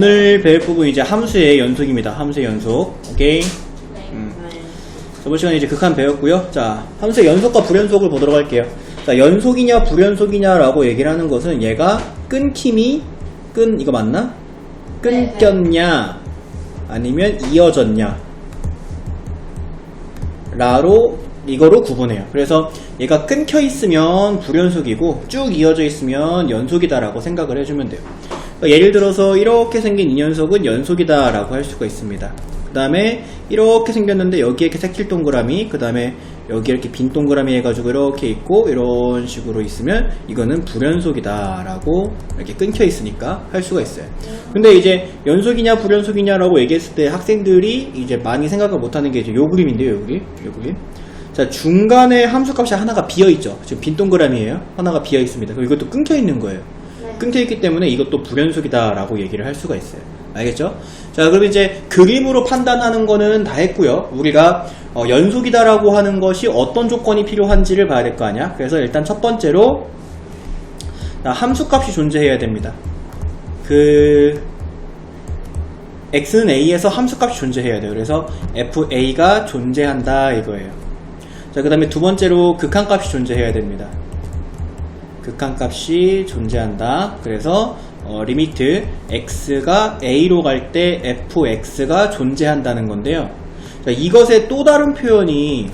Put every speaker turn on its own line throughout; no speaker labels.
오늘 배울 부분 이제 함수의 연속입니다. 함수의 연속. 오케이. 저번 시간에 이제 극한 배웠고요. 자, 함수의 연속과 불연속을 보도록 할게요. 자, 연속이냐 불연속이냐라고 얘기를 하는 것은 얘가 끊김이 이거 맞나? 끊겼냐 아니면 이어졌냐 라로 이거로 구분해요. 그래서 얘가 끊겨 있으면 불연속이고 쭉 이어져 있으면 연속이다라고 생각을 해주면 돼요. 그러니까 예를 들어서 이렇게 생긴 이 녀석은 연속이다라고 할 수가 있습니다. 그 다음에 이렇게 생겼는데 여기에 이렇게 새끼 동그라미, 그 다음에 여기 이렇게 빈 동그라미 해가지고 이렇게 있고 이런 식으로 있으면 이거는 불연속이다라고 이렇게 끊겨 있으니까 할 수가 있어요. 근데 이제 연속이냐 불연속이냐라고 얘기했을 때 학생들이 이제 많이 생각을 못하는 게 이제 요 그림인데요, 요 그림. 자, 중간에 함수값이 하나가 비어있죠. 지금 빈 동그라미예요. 하나가 비어있습니다. 그럼 이것도 끊겨 있는 거예요. 끊겨있기 때문에 이것도 불연속이다 라고 얘기를 할 수가 있어요. 알겠죠? 자, 그럼 이제 그림으로 판단하는 거는 다 했고요. 우리가 연속이다 라고 하는 것이 어떤 조건이 필요한지를 봐야 될 거 아니야. 그래서 일단 첫 번째로 함수값이 존재해야 됩니다. x는 a에서 함수값이 존재해야 돼요. 그래서 fa가 존재한다 이거예요. 자, 그 다음에 두 번째로 극한값이 존재해야 됩니다. 극한값이 존재한다. 그래서 리미트 x가 a로 갈 때 fx가 존재한다는 건데요. 자, 이것의 또 다른 표현이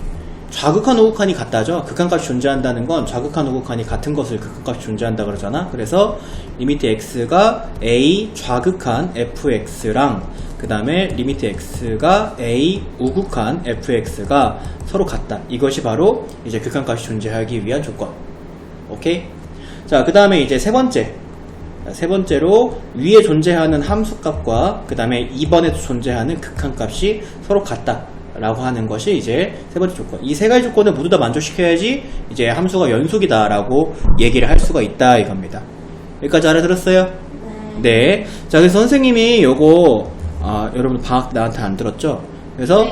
좌극한 우극한이 같다죠. 극한값이 존재한다는 건 좌극한 우극한이 같은 것을 극한값이 존재한다 그러잖아. 그래서 리미트 x가 a 좌극한 fx랑 그 다음에 리미트 x가 a 우극한 fx가 서로 같다. 이것이 바로 이제 극한값이 존재하기 위한 조건. 오케이? 자, 그 다음에 이제 세 번째로 위에 존재하는 함수값과 그 다음에 2번에도 존재하는 극한값이 서로 같다 라고 하는 것이 이제 세 번째 조건. 이 세 가지 조건을 모두 다 만족시켜야지 이제 함수가 연속이다 라고 얘기를 할 수가 있다 이겁니다. 여기까지 알아들었어요? 네. 자, 그래서 선생님이 요거 여러분 방학 나한테 안 들었죠? 그래서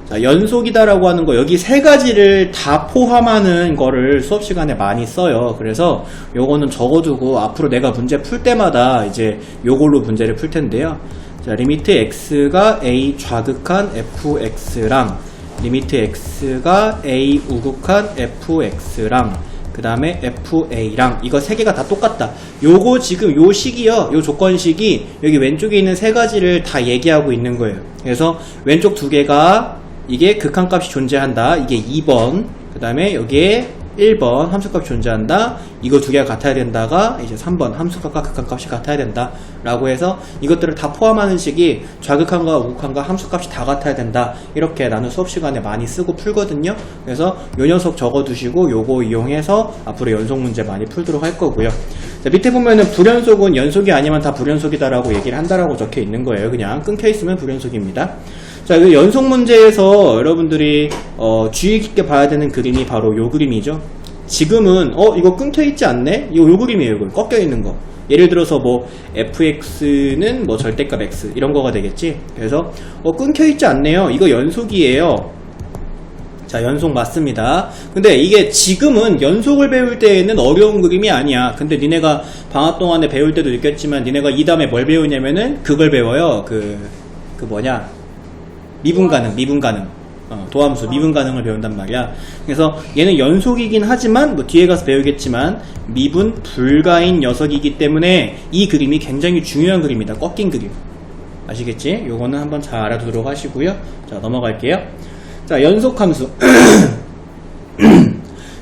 자, 연속이다라고 하는 거 여기 세 가지를 다 포함하는 거를 수업 시간에 많이 써요. 그래서 요거는 적어두고 앞으로 내가 문제 풀 때마다 이제 요걸로 문제를 풀 텐데요. 자, 리미트 x가 a 좌극한 fx랑 리미트 x가 a 우극한 fx랑 그 다음에 fa랑 이거 세 개가 다 똑같다. 요거 지금 요 식이요. 요 조건식이 여기 왼쪽에 있는 세 가지를 다 얘기하고 있는 거예요. 그래서 왼쪽 두 개가 이게 극한값이 존재한다. 이게 2번. 그 다음에 여기에 1번 함수값이 존재한다. 이거 두 개가 같아야 된다가 이제 3번 함수값과 극한값이 같아야 된다. 라고 해서 이것들을 다 포함하는 식이 좌극한과 우극한과 함수값이 다 같아야 된다. 이렇게 나는 수업 시간에 많이 쓰고 풀거든요. 그래서 요 녀석 적어두시고 요거 이용해서 앞으로 연속 문제 많이 풀도록 할 거고요. 자, 밑에 보면은 불연속은 연속이 아니면 다 불연속이다라고 얘기를 한다라고 적혀 있는 거예요. 그냥 끊겨 있으면 불연속입니다. 자, 그 연속 문제에서 여러분들이 주의 깊게 봐야 되는 그림이 바로 요 그림이죠. 지금은 이거 끊겨 있지 않네? 요 그림이에요. 이거 꺾여 있는 거. 예를 들어서 뭐 fx는 뭐 절대값 x 이런 거가 되겠지. 그래서 끊겨 있지 않네요. 이거 연속이에요. 자, 연속 맞습니다. 근데 이게 지금은 연속을 배울 때에는 어려운 그림이 아니야. 근데 니네가 방학 동안에 배울 때도 느꼈지만 니네가 이 다음에 뭘 배우냐면은 그걸 배워요. 미분 가능. 도함수, 미분 가능을 배운단 말이야. 그래서 얘는 연속이긴 하지만, 뭐 뒤에 가서 배우겠지만, 미분 불가인 녀석이기 때문에 이 그림이 굉장히 중요한 그림이다. 꺾인 그림. 아시겠지? 요거는 한번 잘 알아두도록 하시고요. 자, 넘어갈게요. 자, 연속함수.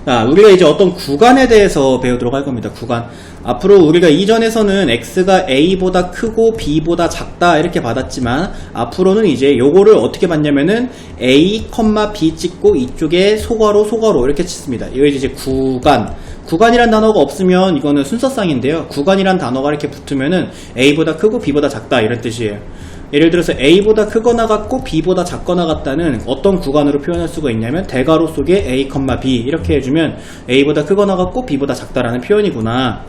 자, 우리가 이제 어떤 구간에 대해서 배우도록 할 겁니다. 구간. 앞으로 우리가 이전에서는 x가 a보다 크고 b보다 작다 이렇게 받았지만 앞으로는 이제 요거를 어떻게 받냐면은 a, b 찍고 이쪽에 소괄호 이렇게 찍습니다. 이거 이제 구간이란 단어가 없으면 이거는 순서상인데요. 구간이란 단어가 이렇게 붙으면은 a보다 크고 b보다 작다 이런 뜻이에요. 예를 들어서 a보다 크거나 같고 b보다 작거나 같다는 어떤 구간으로 표현할 수가 있냐면 대괄호 속에 a, b 이렇게 해주면 a보다 크거나 같고 b보다 작다라는 표현이구나.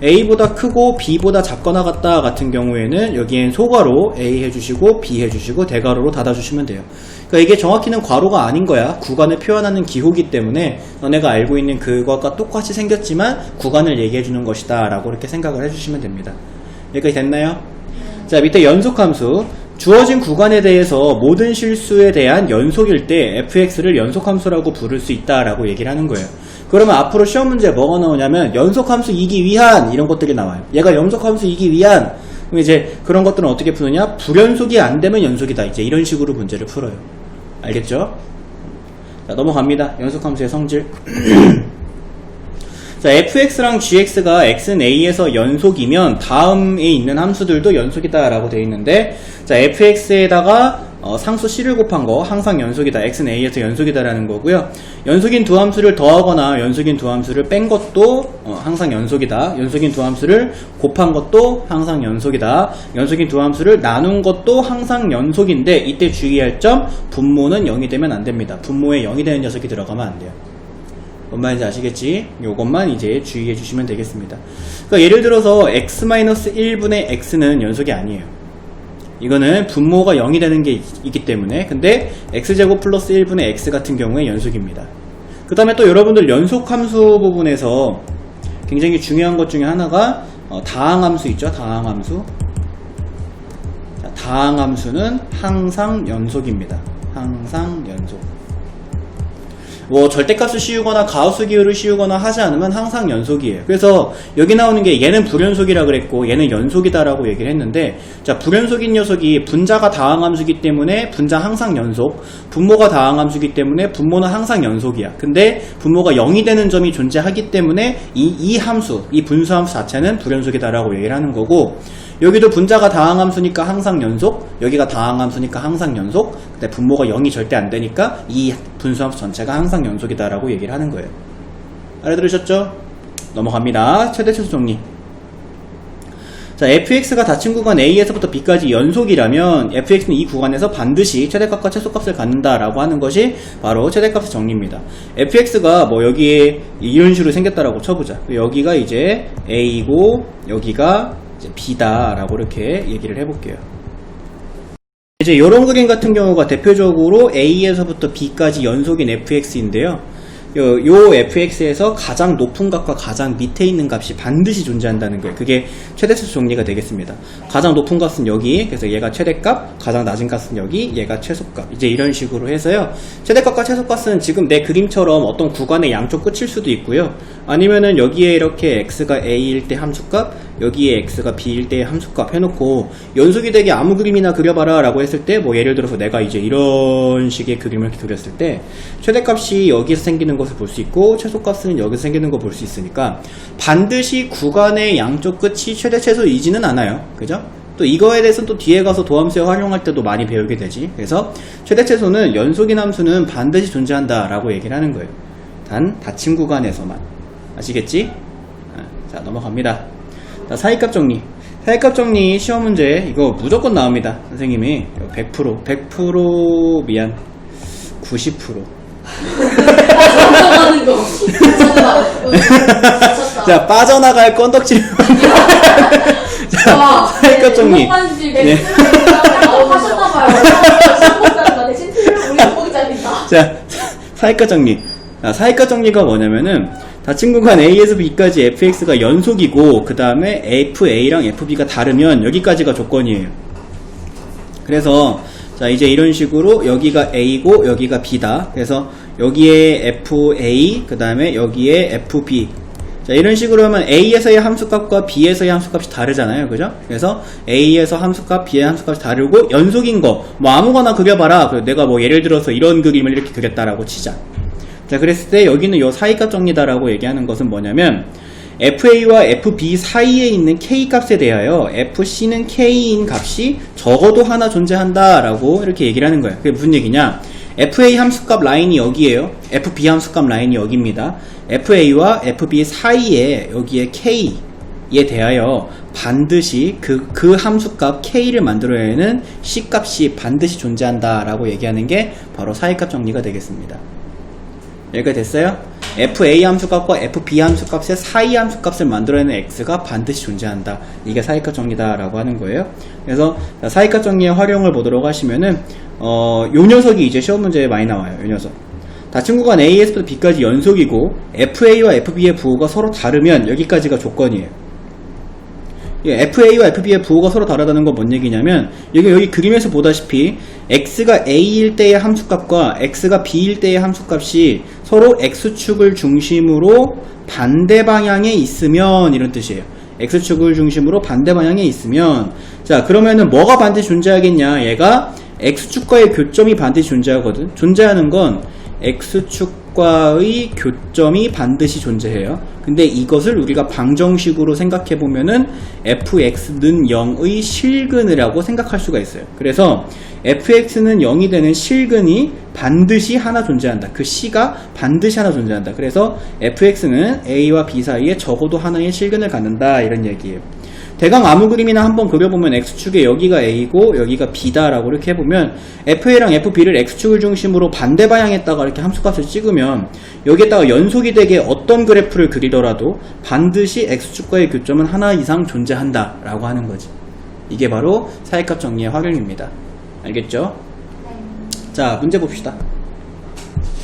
a보다 크고 b보다 작거나 같다 같은 경우에는 여기엔 소괄호 a 해주시고 b 해주시고 대괄호로 닫아주시면 돼요. 그러니까 이게 정확히는 괄호가 아닌 거야. 구간을 표현하는 기호기 때문에 너네가 알고 있는 그것과 똑같이 생겼지만 구간을 얘기해주는 것이다 라고 이렇게 생각을 해주시면 됩니다. 여기까지 됐나요? 자, 밑에 연속함수. 주어진 구간에 대해서 모든 실수에 대한 연속일 때 fx를 연속함수라고 부를 수 있다라고 얘기를 하는 거예요. 그러면 앞으로 시험 문제에 뭐가 나오냐면 연속함수이기 위한 이런 것들이 나와요. 얘가 연속함수이기 위한. 그럼 이제 그런 것들은 어떻게 푸느냐? 불연속이 안 되면 연속이다. 이제 이런 식으로 문제를 풀어요. 알겠죠? 자, 넘어갑니다. 연속함수의 성질. 자, fx랑 gx가 x는 a에서 연속이면 다음에 있는 함수들도 연속이다 라고 되어 있는데, 자, fx에다가 상수 c를 곱한 거 항상 연속이다. x는 a에서 연속이다 라는 거고요. 연속인 두 함수를 더하거나 연속인 두 함수를 뺀 것도 항상 연속이다. 연속인 두 함수를 곱한 것도 항상 연속이다. 연속인 두 함수를 나눈 것도 항상 연속인데, 이때 주의할 점, 분모는 0이 되면 안 됩니다. 분모에 0이 되는 녀석이 들어가면 안 돼요. 뭔 말인지 아시겠지? 요것만 이제 주의해 주시면 되겠습니다. 그러니까 예를 들어서 x-1분의 x는 연속이 아니에요. 이거는 분모가 0이 되는 게 있기 때문에. 근데 x제곱 플러스 1분의 x 같은 경우에 연속입니다. 그 다음에 또 여러분들 연속함수 부분에서 굉장히 중요한 것 중에 하나가 다항함수 있죠? 다항함수. 자, 다항함수는 항상 연속입니다. 항상 연속. 뭐 절대값을 씌우거나 가우스 기호를 씌우거나 하지 않으면 항상 연속이에요. 그래서 여기 나오는 게 얘는 불연속이라 그랬고 얘는 연속이다라고 얘기를 했는데, 자, 불연속인 녀석이 분자가 다항함수기 때문에 분자 항상 연속, 분모가 다항함수기 때문에 분모는 항상 연속이야. 근데 분모가 0이 되는 점이 존재하기 때문에 이 함수, 이 분수함수 자체는 불연속이다라고 얘기를 하는 거고, 여기도 분자가 다항함수니까 항상 연속, 여기가 다항함수니까 항상 연속, 근데 분모가 0이 절대 안 되니까 이 분수함수 전체가 항상 연속이다라고 얘기를 하는 거예요. 알아들으셨죠? 넘어갑니다. 최대최소 정리. 자, fx가 닫힌 구간 a에서부터 b까지 연속이라면 fx는 이 구간에서 반드시 최대값과 최소값을 갖는다라고 하는 것이 바로 최대값의 정리입니다. fx가 뭐 여기에 이런 식으로 생겼다라고 쳐보자. 여기가 이제 a고 여기가 b다 라고 이렇게 얘기를 해볼게요. 이제 이런 그림 같은 경우가 대표적으로 a에서부터 b까지 연속인 fx인데요. 요 fx에서 가장 높은 값과 가장 밑에 있는 값이 반드시 존재한다는 거예요. 그게 최대최소 정리가 되겠습니다. 가장 높은 값은 여기, 그래서 얘가 최대값, 가장 낮은 값은 여기, 얘가 최소값. 이제 이런 식으로 해서요. 최대값과 최소값은 지금 내 그림처럼 어떤 구간의 양쪽 끝일 수도 있고요. 아니면은 여기에 이렇게 x가 a일 때 함수값, 여기에 x가 b일 때 함수값 해놓고 연속이 되게 아무 그림이나 그려봐라 라고 했을 때, 뭐 예를 들어서 내가 이제 이런 식의 그림을 이렇게 그렸을 때 최대값이 여기서 생기는 것을 볼 수 있고 최소값은 여기서 생기는 거 볼 수 있으니까 반드시 구간의 양쪽 끝이 최대 최소이지는 않아요. 그죠? 또 이거에 대해서는 또 뒤에 가서 도함수에 활용할 때도 많이 배우게 되지. 그래서 최대 최소는 연속인 함수는 반드시 존재한다 라고 얘기를 하는 거예요. 단 닫힌 구간에서만. 아시겠지? 자, 넘어갑니다. 자, 사이값 정리. 사이값 정리 시험 문제 이거 무조건 나옵니다. 선생님이 100% 미안 90% 자, 빠져나갈 건덕질. 자, 사이값 정리. 네. 자, 사이값 정리. 사이값 정리가 뭐냐면은 닫힌 구간 A에서 B까지 fx가 연속이고 그 다음에 fa랑 fb가 다르면 여기까지가 조건이에요. 그래서 자, 이제 이런 식으로 여기가 a고 여기가 b다. 그래서 여기에 fa 그 다음에 여기에 fb. 자, 이런 식으로 하면 a에서의 함수값과 b에서의 함수값이 다르잖아요. 그죠? 그래서 a에서 함수값, b의 함수값이 다르고 연속인 거 뭐 아무거나 그려봐라. 내가 뭐 예를 들어서 이런 그림을 이렇게 그렸다라고 치자. 자, 그랬을 때 여기는 요 사이값 정리다라고 얘기하는 것은 뭐냐면 FA와 FB 사이에 있는 K값에 대하여 FC는 K인 값이 적어도 하나 존재한다라고 이렇게 얘기를 하는 거예요. 그게 무슨 얘기냐? FA 함수값 라인이 여기에요. FB 함수값 라인이 여기입니다. FA와 FB 사이에 여기에 K에 대하여 반드시 그 함수값 K를 만들어내는 C값이 반드시 존재한다라고 얘기하는 게 바로 사이값 정리가 되겠습니다. 여기가 됐어요? FA 함수값과 FB 함수값의 사이 함수값을 만들어내는 X가 반드시 존재한다. 이게 사이값 정리다라고 하는 거예요. 그래서 사이값 정리의 활용을 보도록 하시면은 요 녀석이 이제 시험 문제에 많이 나와요. 요 녀석. 닫힌 구간 A에서부터 B까지 연속이고 FA와 FB의 부호가 서로 다르면 여기까지가 조건이에요. FA와 FB의 부호가 서로 다르다는 건 뭔 얘기냐면 여기 그림에서 보다시피 x가 a일 때의 함수값과 x가 b일 때의 함수값이 서로 x축을 중심으로 반대 방향에 있으면 이런 뜻이에요. x축을 중심으로 반대 방향에 있으면 자 그러면은 뭐가 반드시 존재하겠냐. 얘가 x축과의 교점이 반드시 존재하거든. 존재하는 건 x축과의 교점이 반드시 존재해요. 근데 이것을 우리가 방정식으로 생각해보면은 fx는 0의 실근이라고 생각할 수가 있어요. 그래서 fx는 0이 되는 실근이 반드시 하나 존재한다. 그 c가 반드시 하나 존재한다. 그래서 fx는 a와 b 사이에 적어도 하나의 실근을 갖는다 이런 얘기예요. 대강 아무 그림이나 한번 그려보면 x축에 여기가 a고 여기가 b다라고 이렇게 해보면 fa랑 fb를 x축을 중심으로 반대 방향에다가 이렇게 함수값을 찍으면 여기에다가 연속이 되게 어떤 그래프를 그리더라도 반드시 x축과의 교점은 하나 이상 존재한다 라고 하는 거지. 이게 바로 사이값 정리의 활용입니다. 알겠죠? 자 문제 봅시다.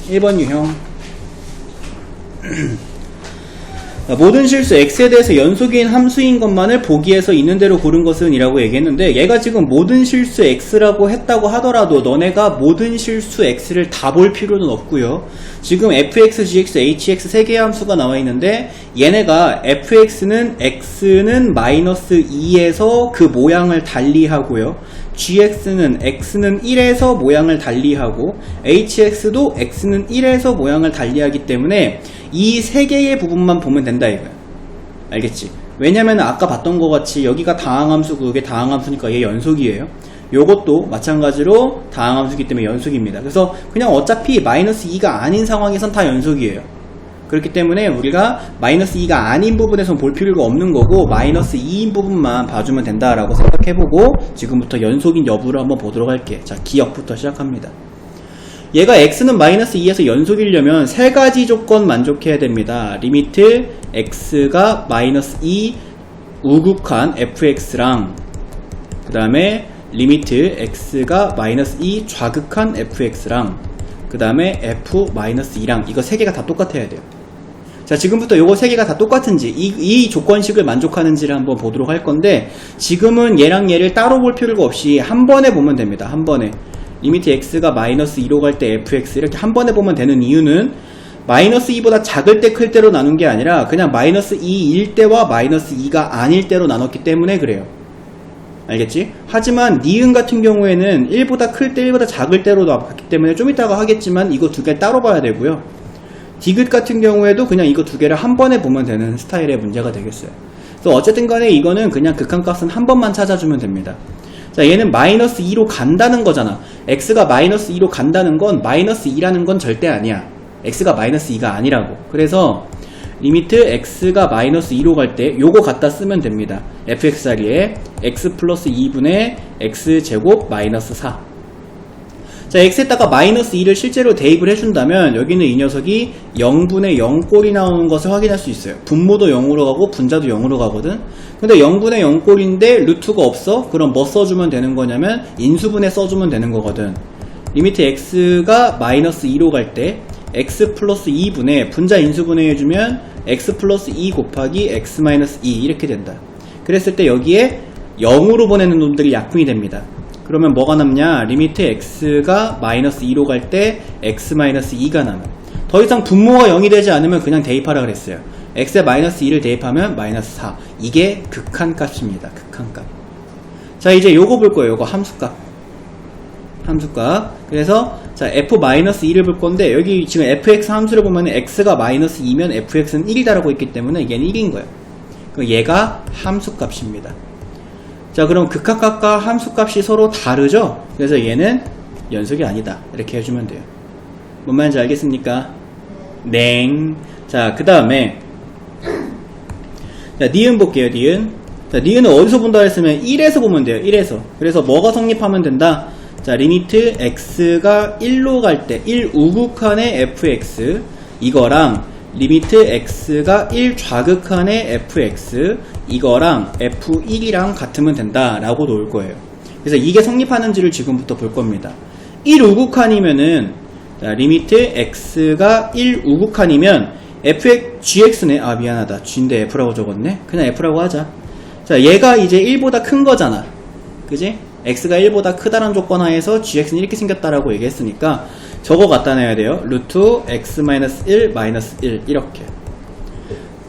1번 유형 모든 실수 x에 대해서 연속인 함수인 것만을 보기에서 있는 대로 고른 것은 이라고 얘기했는데 얘가 지금 모든 실수 x라고 했다고 하더라도 너네가 모든 실수 x를 다 볼 필요는 없고요. 지금 fx, gx, hx 세 개의 함수가 나와 있는데 얘네가 fx는 x는 마이너스 2에서 그 모양을 달리하고요. gx는 x는 1에서 모양을 달리하고 hx도 x는 1에서 모양을 달리하기 때문에 이 세 개의 부분만 보면 된다 이거야. 알겠지? 왜냐면 아까 봤던 것 같이 여기가 다항함수고 그게 다항함수니까 얘 연속이에요. 요것도 마찬가지로 다항함수이기 때문에 연속입니다. 그래서 그냥 어차피 마이너스 2가 아닌 상황에선 다 연속이에요. 그렇기 때문에 우리가 마이너스 2가 아닌 부분에선 볼 필요가 없는 거고 마이너스 2인 부분만 봐주면 된다라고 생각해보고 지금부터 연속인 여부를 한번 보도록 할게. 자, 기억부터 시작합니다. 얘가 x는 마이너스 2에서 연속이려면 세 가지 조건 만족해야 됩니다. 리미트 x가 마이너스 2 우극한 fx랑 그 다음에 리미트 x가 마이너스 2 좌극한 fx랑 그 다음에 f-2랑 이거 세 개가 다 똑같아야 돼요. 자 지금부터 요거 세 개가 다 똑같은지 이 조건식을 만족하는지를 한번 보도록 할 건데 지금은 얘랑 얘를 따로 볼 필요가 없이 한 번에 보면 됩니다. 한 번에 리미트 x가 마이너스 2로 갈 때 fx 이렇게 한 번에 보면 되는 이유는 마이너스 2보다 작을 때 클 때로 나눈 게 아니라 그냥 마이너스 2일 때와 마이너스 2가 아닐 때로 나눴기 때문에 그래요. 알겠지? 하지만 니은 같은 경우에는 1보다 클 때 1보다 작을 때로 나왔기 때문에 좀 이따가 하겠지만 이거 두 개 따로 봐야 되고요. 디귿 같은 경우에도 그냥 이거 두 개를 한 번에 보면 되는 스타일의 문제가 되겠어요. 그래서 어쨌든 간에 이거는 그냥 극한값은 한 번만 찾아주면 됩니다. 자 얘는 마이너스 2로 간다는 거잖아. x가 마이너스 2로 간다는 건 마이너스 2라는 건 절대 아니야. x가 마이너스 2가 아니라고. 그래서 리미트 x가 마이너스 2로 갈 때 요거 갖다 쓰면 됩니다. fx 자리에 x 플러스 2분의 x제곱 마이너스 4. 자 x에다가 마이너스 2를 실제로 대입을 해준다면 여기는 이 녀석이 0분의 0꼴이 나오는 것을 확인할 수 있어요. 분모도 0으로 가고 분자도 0으로 가거든. 근데 0분의 0꼴인데 루트가 없어? 그럼 뭐 써주면 되는 거냐면 인수분해 써주면 되는 거거든. 리미트 x가 마이너스 2로 갈 때 x 플러스 2분의 분자 인수분해 해주면 x 플러스 2 곱하기 x 마이너스 2 이렇게 된다. 그랬을 때 여기에 0으로 보내는 놈들이 약분이 됩니다. 그러면 뭐가 남냐? 리미트 x가 마이너스 2로 갈 때 x 마이너스 2가 남아. 더 이상 분모가 0이 되지 않으면 그냥 대입하라 그랬어요. x에 마이너스 2를 대입하면 마이너스 4. 이게 극한값입니다. 극한값. 자 이제 요거 볼 거예요. 요거 함수값. 함수값. 그래서 자 f-2를 볼 건데 여기 지금 fx 함수를 보면 x가 마이너스 2면 fx는 1이다라고 있기 때문에 얘는 1인 거예요. 그럼 얘가 함수값입니다. 자 그럼 극한값과 함수값이 서로 다르죠? 그래서 얘는 연속이 아니다. 이렇게 해주면 돼요. 뭔 말인지 알겠습니까? 냉. 자 그 다음에 자 니은 볼게요. 니은. 자 니은은 어디서 본다 했으면 1에서 보면 돼요. 1에서. 그래서 뭐가 성립하면 된다? 자 리미트 x가 1로 갈 때 1 우극한의 fx 이거랑 리미트 x가 1 좌극한의 fx 이거랑 f1이랑 같으면 된다 라고 놓을 거예요. 그래서 이게 성립하는지를 지금부터 볼 겁니다. 1 우극한이면은 자 리미트 x가 1 우극한이면 gx네. 아 미안하다. g인데 f라고 적었네. 그냥 f라고 하자. 자, 얘가 이제 1보다 큰 거잖아. 그지? x가 1보다 크다는 조건 하에서 gx는 이렇게 생겼다라고 얘기했으니까 저거 갖다 내야 돼요. 루트 x-1 -1 이렇게.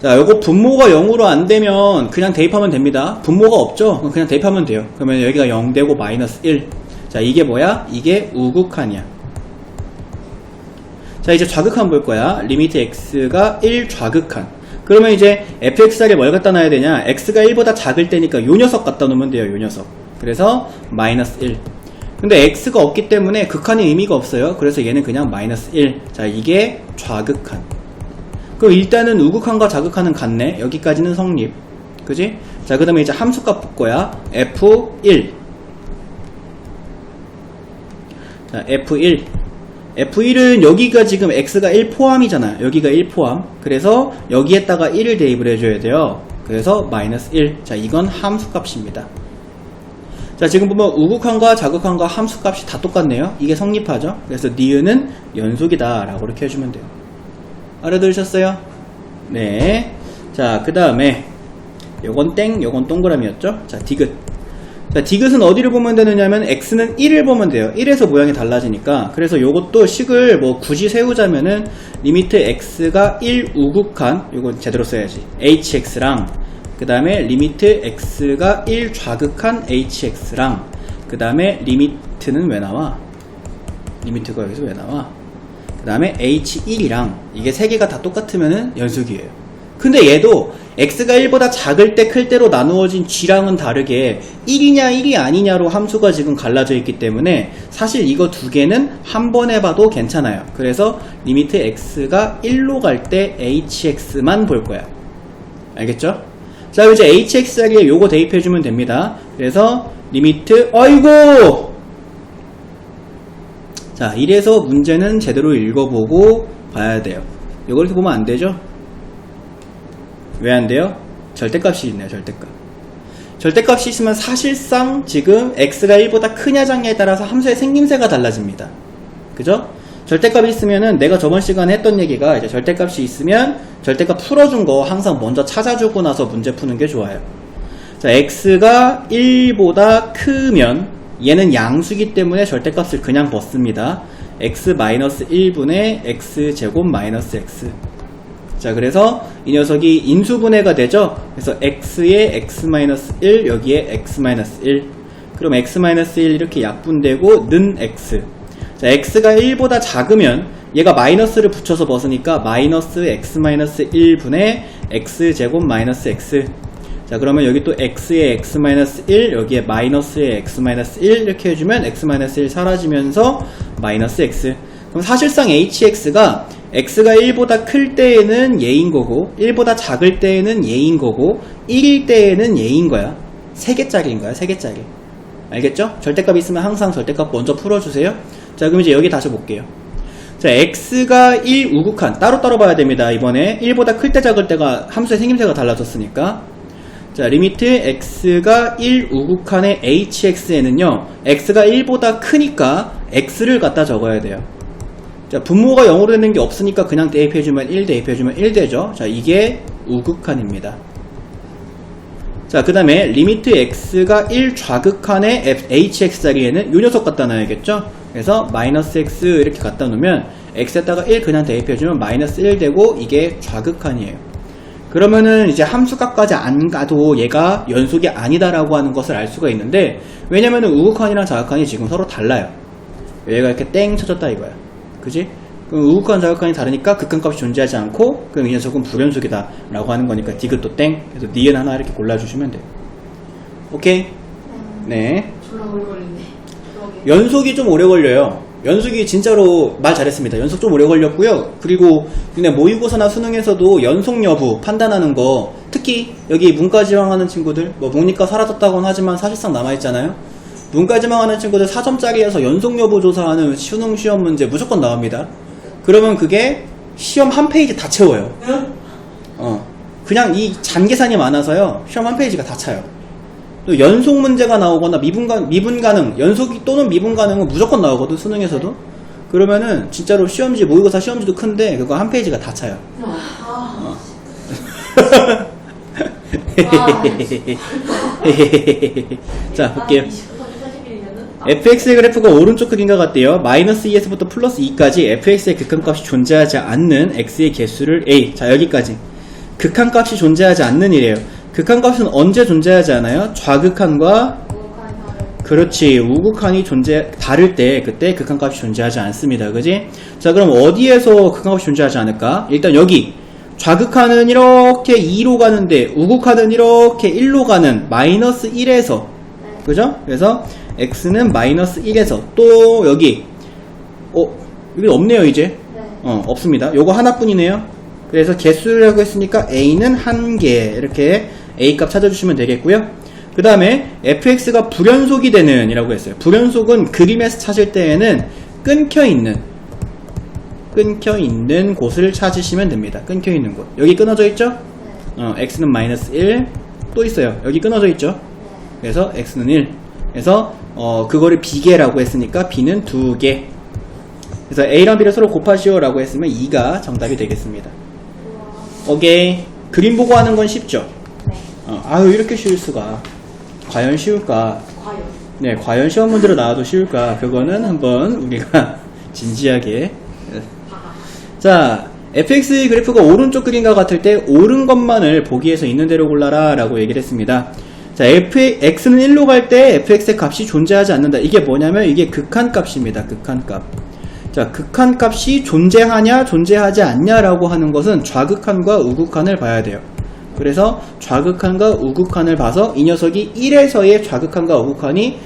자, 요거 분모가 0으로 안 되면 그냥 대입하면 됩니다. 분모가 없죠? 그냥 대입하면 돼요. 그러면 여기가 0 되고 -1. 자, 이게 뭐야? 이게 우극한이야. 자, 이제 좌극한 볼 거야. 리미트 x가 1 좌극한. 그러면 이제 fx하게 뭘 갖다 놔야 되냐? x가 1보다 작을 때니까 요 녀석 갖다 놓으면 돼요. 요 녀석. 그래서 -1. 근데 x가 없기 때문에 극한이 의미가 없어요. 그래서 얘는 그냥 -1. 자, 이게 좌극한. 그럼 일단은 우극한과 좌극한은 같네. 여기까지는 성립. 그지? 자, 그 다음에 이제 함수값 볼 거야. f1. 자, f1. F1은 여기가 지금 x가 1 포함이잖아. 여기가 1 포함. 그래서 여기에다가 1을 대입을 해줘야 돼요. 그래서 -1. 자, 이건 함수값입니다. 자, 지금 보면 우극한과 좌극한과 함수값이 다 똑같네요. 이게 성립하죠. 그래서 니은은 연속이다 라고 이렇게 해주면 돼요. 알아들으셨어요? 네. 자, 그 다음에 요건 땡, 요건 동그라미였죠. 자, 디귿. 자, 디귿은 어디를 보면 되느냐면 x는 1을 보면 돼요. 1에서 모양이 달라지니까. 그래서 요것도 식을 뭐 굳이 세우자면은 리미트 x가 1 우극한, 요건 제대로 써야지. hx랑 그 다음에 리미트 x가 1 좌극한 hx랑 그 다음에 리미트는 왜 나와? 리미트가 여기서 왜 나와? 그 다음에 h1이랑 이게 세 개가 다 똑같으면은 연속이에요. 근데 얘도 x가 1보다 작을 때 클 때로 나누어진 g랑은 다르게 1이냐 1이 아니냐로 함수가 지금 갈라져 있기 때문에 사실 이거 두 개는 한 번에 봐도 괜찮아요. 그래서 리미트 x가 1로 갈 때 hx만 볼 거야. 알겠죠? 자, 이제 hx 자리에 요거 대입해주면 됩니다. 그래서 리미트, 어이구! 자, 이래서 문제는 제대로 읽어보고 봐야 돼요. 요거 이렇게 보면 안 되죠? 왜 안 돼요? 절대값이 있네요, 절대값. 절대값이 있으면 사실상 지금 x가 1보다 크냐 작냐에 따라서 함수의 생김새가 달라집니다. 그죠? 절대값이 있으면은 내가 저번 시간에 했던 얘기가 이제 절대값이 있으면 절대값 풀어준 거 항상 먼저 찾아주고 나서 문제 푸는 게 좋아요. 자, x가 1보다 크면 얘는 양수기 때문에 절대값을 그냥 벗습니다. x-1분의 x제곱 -x. 자, 그래서 이 녀석이 인수분해가 되죠. 그래서 x에 x-1 여기에 x-1 그럼 x-1 이렇게 약분되고 는 x. 자, x가 1보다 작으면 얘가 마이너스를 붙여서 벗으니까 마이너스 x-1분의 x제곱 -x. 자, 그러면 여기 또 x에 x-1 여기에 마이너스에 x-1 이렇게 해주면 x-1 사라지면서 -x. 그럼 사실상 hx가 x가 1보다 클 때에는 얘인 거고 1보다 작을 때에는 얘인 거고 1일 때에는 얘인 거야. 3개짜리인 거야. 3개짜리. 알겠죠? 절대값 있으면 항상 절대값 먼저 풀어주세요. 자, 그럼 이제 여기 다시 볼게요. 자, x가 1 우극한 따로따로 봐야 됩니다. 이번에 1보다 클 때 작을 때가 함수의 생김새가 달라졌으니까. 자, 리미트 x가 1 우극한의 hx에는요 x가 1보다 크니까 x를 갖다 적어야 돼요. 자, 분모가 0으로 되는 게 없으니까 그냥 대입해주면 1 대입해주면 1 되죠. 자, 이게 우극한입니다. 자, 그 다음에 리미트 x가 1 좌극한의 hx 자리에는 요 녀석 갖다 놔야겠죠. 그래서 -x 이렇게 갖다 놓으면 x에다가 1 그냥 대입해주면 -1 되고 이게 좌극한이에요. 그러면은 이제 함수값까지 안 가도 얘가 연속이 아니다라고 하는 것을 알 수가 있는데, 왜냐면은 우극한이랑 좌극한이 지금 서로 달라요. 얘가 이렇게 땡 쳐졌다 이거야. 그지? 그럼 우극한 좌극한이 다르니까 극한값이 존재하지 않고 그럼 이 녀석은 불연속이다 라고 하는 거니까 디귿도 땡. 그래서 니은 하나 이렇게 골라주시면 돼요. 오케이? 네.
졸라 오래 걸리네.
연속이 좀 오래 걸려요. 연속이 진짜로 말 잘했습니다. 연속 좀 오래 걸렸고요. 그리고 그냥 모의고사나 수능에서도 연속 여부 판단하는 거, 특히 여기 문과 지망하는 친구들, 뭐 문이과 사라졌다고는 하지만 사실상 남아있잖아요. 문과 지망하는 친구들 4점짜리에서 연속 여부 조사하는 수능 시험 문제 무조건 나옵니다. 그러면 그게 시험 한 페이지 다 채워요. 그냥 이 잔계산이 많아서요. 시험 한 페이지가 다 차요. 또 연속 문제가 나오거나 미분 가능, 연속이 또는 미분 가능은 무조건 나오거든, 수능에서도. 그러면은 진짜로 시험지, 모의고사 시험지도 큰데 그거 한 페이지가 다 차요. 자, 볼게요. fx의 그래프가 오른쪽 크기인가 같대요. 마이너스 2에서부터 플러스 2까지 fx의 극한값이 존재하지 않는 x의 개수를 a. 자, 여기까지. 극한값이 존재하지 않는 이래요. 극한값은 언제 존재하지 않아요? 좌극한과 그렇지, 우극한이 다를 때 그때 극한값이 존재하지 않습니다. 그지? 자, 그럼 어디에서 극한값이 존재하지 않을까? 일단 여기 좌극한은 이렇게 2로 가는데 우극한은 이렇게 1로 가는 마이너스 1에서, 그죠? 그래서 x는 마이너스 1에서 또 여기 여기 없네요 이제. 없습니다. 요거 하나뿐이네요. 그래서 개수라고 했으니까 a는 1개 이렇게 a 값 찾아주시면 되겠고요. 그 다음에 fx가 불연속이 되는 이라고 했어요. 불연속은 그림에서 찾을 때에는 끊겨있는 곳을 찾으시면 됩니다. 끊겨있는 곳. 여기 끊어져 있죠? x는 마이너스 1 또 있어요. 여기 끊어져 있죠? 그래서 x는 1. 그래서 그거를 비계라고 했으니까 b는 2개. 그래서 a랑 b를 서로 곱하시오 라고 했으면 2가 정답이 되겠습니다. 오케이. 그림 보고 하는 건 쉽죠? 아유, 이렇게 쉬울 수가. 과연 쉬울까? 네, 과연 시험 문제로 나와도 쉬울까? 그거는 한번 우리가 진지하게. 자, fx의 그래프가 오른쪽 그림과 같을 때 옳은 것만을 보기에서 있는 대로 골라라 라고 얘기를 했습니다. 자, x는 1로 갈 때 fx의 값이 존재하지 않는다. 이게 뭐냐면 이게 극한값입니다. 극한값. 자, 극한값이 존재하냐 존재하지 않냐라고 하는 것은 좌극한과 우극한을 봐야 돼요. 그래서 좌극한과 우극한을 봐서 이 녀석이 1에서의 좌극한과 우극한이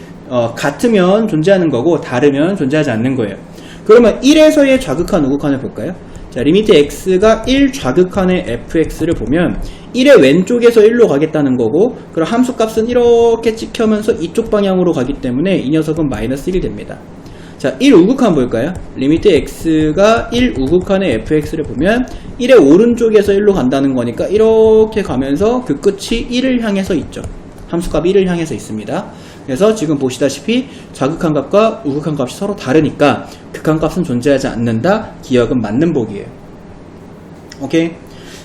같으면 존재하는 거고 다르면 존재하지 않는 거예요. 그러면 1에서의 좌극한 우극한을 볼까요? 자, 리미트 x가 1 좌극한의 fx를 보면 1의 왼쪽에서 1로 가겠다는 거고, 그럼 함수값은 이렇게 찍혀면서 이쪽 방향으로 가기 때문에 이 녀석은 마이너스 1이 됩니다. 자, 1 우극한 볼까요? 리미트 x가 1 우극한의 fx를 보면 1의 오른쪽에서 1로 간다는 거니까 이렇게 가면서 그 끝이 1을 향해서 있죠. 함수값 1을 향해서 있습니다. 그래서 지금 보시다시피 좌극한 값과 우극한 값이 서로 다르니까 극한값은 존재하지 않는다. 기억은 맞는 복이에요. 오케이.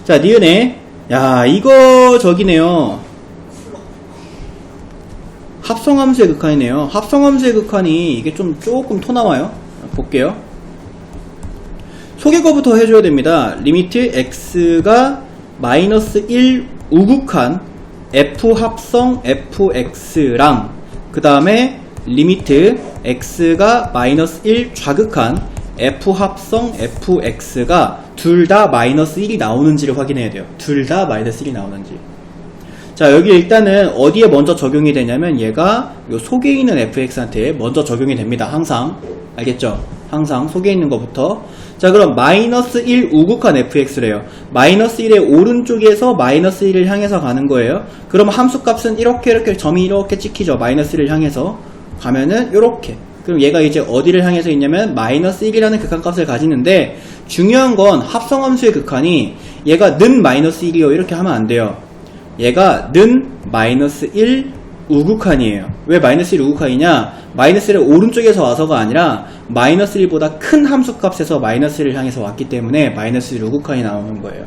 자, 니은에 야, 이거 저기네요. 합성함수의 극한이네요. 합성함수의 극한이 이게 조금 토 나와요. 볼게요. 소개 거부터 해줘야 됩니다. 리미트 x가 마이너스 1 우극한 f 합성 fx랑 그 다음에 리미트 x가 마이너스 1 좌극한 f 합성 fx가 둘 다 마이너스 1이 나오는지를 확인해야 돼요. 둘 다 마이너스 1이 나오는지. 자, 여기 일단은 어디에 먼저 적용이 되냐면 얘가 요 속에 있는 fx한테 먼저 적용이 됩니다. 항상. 알겠죠? 항상 속에 있는 것부터. 자, 그럼 마이너스 1 우극한 fx래요. 마이너스 1의 오른쪽에서 마이너스 1을 향해서 가는 거예요. 그럼 함수값은 이렇게 점이 이렇게 찍히죠. 마이너스 1을 향해서 가면은 이렇게. 그럼 얘가 이제 어디를 향해서 있냐면 마이너스 1이라는 극한값을 가지는데, 중요한 건 합성함수의 극한이 얘가 는 마이너스 1이요 이렇게 하면 안 돼요. 얘가 는 마이너스 1 우극한이에요. 왜 마이너스 1 우극한이냐? 마이너스 1의 오른쪽에서 와서가 아니라 마이너스 1보다 큰 함수값에서 마이너스 1을 향해서 왔기 때문에 마이너스 1 우극한이 나오는 거예요.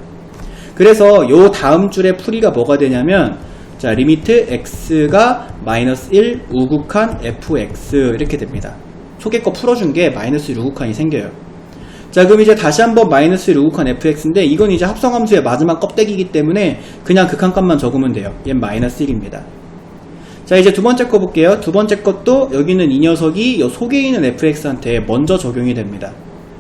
그래서 요 다음 줄의 풀이가 뭐가 되냐면, 자, 리미트 x가 마이너스 1 우극한 fx 이렇게 됩니다. 속에 거 풀어준 게 마이너스 1 우극한이 생겨요. 자, 그럼 이제 다시 한번 마이너스 1 우극한 fx인데 이건 이제 합성함수의 마지막 껍데기이기 때문에 그냥 극한값만 적으면 돼요. 얘는 마이너스 1입니다. 자, 이제 두 번째 거 볼게요. 두 번째 것도 여기는 이 녀석이 요 속에 있는 fx한테 먼저 적용이 됩니다.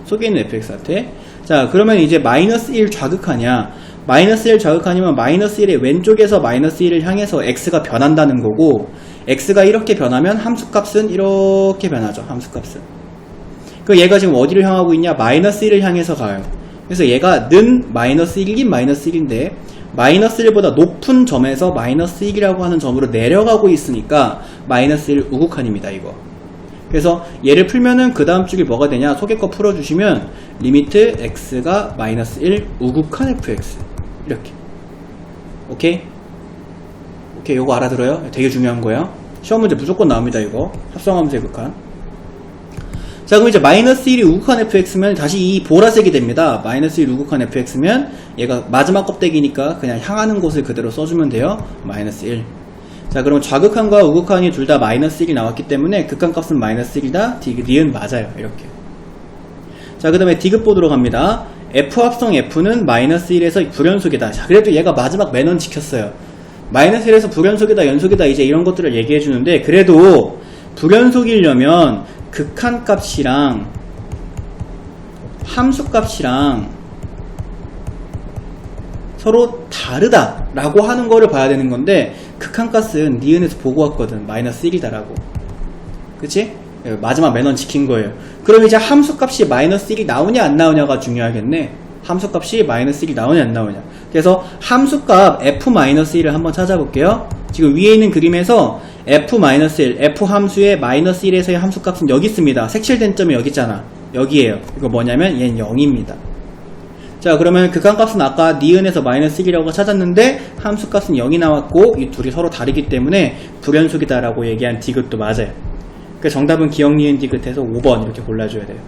속에 있는 fx한테. 자, 그러면 이제 마이너스 1 좌극하냐? 마이너스 1 좌극하냐면 마이너스 1의 왼쪽에서 마이너스 1을 향해서 x가 변한다는 거고, x가 이렇게 변하면 함수값은 이렇게 변하죠. 함수값은. 그 얘가 지금 어디를 향하고 있냐? 마이너스 1을 향해서 가요. 그래서 얘가 는 마이너스 1이긴 마이너스 1인데 마이너스 1보다 높은 점에서 마이너스 1이라고 하는 점으로 내려가고 있으니까 마이너스 1 우극한입니다. 이거. 그래서 얘를 풀면은 그 다음 줄이 뭐가 되냐? 속에 거 풀어주시면 리미트 x가 마이너스 1 우극한 fx 이렇게. 오케이? 오케이, 요거 알아들어요? 되게 중요한 거예요. 시험 문제 무조건 나옵니다. 이거 합성함수의 극한. 자, 그럼 이제 마이너스 1이 우극한 fx면 다시 이 보라색이 됩니다. 마이너스 1 우극한 fx면 얘가 마지막 껍데기니까 그냥 향하는 곳을 그대로 써주면 돼요. 마이너스 1. 자, 그럼 좌극한과 우극한이 둘 다 마이너스 1이 나왔기 때문에 극한값은 마이너스 1이다. 니은 맞아요. 이렇게. 자, 그 다음에 디귿 보도록 합니다. f 합성 f는 마이너스 1에서 불연속이다. 자, 그래도 얘가 마지막 매넌 지켰어요. 마이너스 1에서 불연속이다, 연속이다, 이제 이런 것들을 얘기해 주는데, 그래도 불연속이려면 극한값이랑 함수값이랑 서로 다르다라고 하는 거를 봐야 되는 건데, 극한값은 니은에서 보고 왔거든. 마이너스 1이다라고. 그치? 마지막 매넌 지킨 거예요. 그럼 이제 함수값이 마이너스 1이 나오냐 안 나오냐가 중요하겠네. 함수값이 마이너스 1이 나오냐 안 나오냐. 그래서 함수값 f-1을 한번 찾아볼게요. 지금 위에 있는 그림에서 f-1, f 함수의 마이너스 1에서의 함수값은 여기 있습니다. 색칠된 점이 여기 있잖아. 여기에요. 이거 뭐냐면 얘는 0입니다. 자, 그러면 극한값은 아까 니은에서 마이너스 1이라고 찾았는데 함수값은 0이 나왔고 이 둘이 서로 다르기 때문에 불연속이다라고 얘기한 디귿도 맞아요. 그래서 정답은 기억, 니은, 디귿해서 5번 이렇게 골라줘야 돼요.